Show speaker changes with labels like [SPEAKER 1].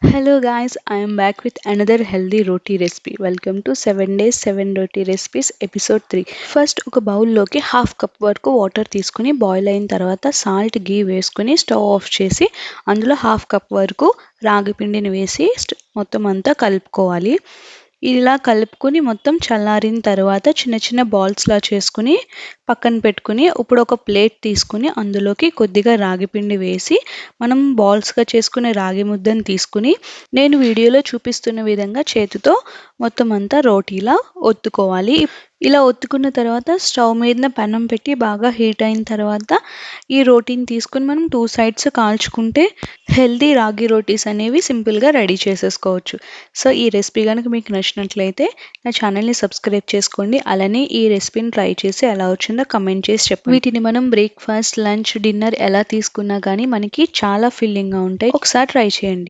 [SPEAKER 1] Hello guys, I am back with another healthy roti recipe. Welcome to 7 days 7 roti recipes episode 3. First ఒక బౌల్లోకి half cup వరకు water తీసుకుని boil అయిన తర్వాత salt గీ వేసుకుని stove off చేసి అందులో హాఫ్ కప్ వరకు రాగి పిండిని వేసి మొత్తం అంతా కలుపుకోవాలి. ఇలా కలుపుకొని మొత్తం చల్లారిన తర్వాత చిన్న చిన్న బాల్స్‌లా చేసుకొని పక్కన పెట్టుకొని ఇప్పుడు ఒక ప్లేట్ తీసుకొని అందులోకి కొద్దిగా రాగి పిండి వేసి మనం బాల్స్‌గా చేసుకునే రాగి ముద్దను తీసుకొని నేను వీడియోలో చూపిస్తున్న విధంగా చేతితో మొత్తం అంతా రోటీలా ఒత్తుకోవాలి. ఇలా ఒత్తుకున్న తర్వాత స్టవ్ మీదన పెనం పెట్టి బాగా హీట్ అయిన తర్వాత ఈ రోటీని తీసుకొని మనం 2 సైడ్స్ కాల్చుకుంటే హెల్తీ రాగి రోటీస్ అనేవి సింపుల్‌గా రెడీ చేసేసుకోవచ్చు. సో, ఈ రెసిపీ గనుక మీకు నచ్చినట్లయితే నా ఛానల్‌ని సబ్స్క్రైబ్ చేసుకోండి. అలానే ఈ రెసిపీని ట్రై చేసి ఎలా వచ్చిందో కామెంట్ చేసి చెప్పండి. వీటిని మనం బ్రేక్‌ఫాస్ట్, లంచ్, డిన్నర్ ఎలా తీసుకున్నా గానీ మనకి చాలా ఫిల్లింగ్‌గా ఉంటాయి. ఒకసారి ట్రై చేయండి.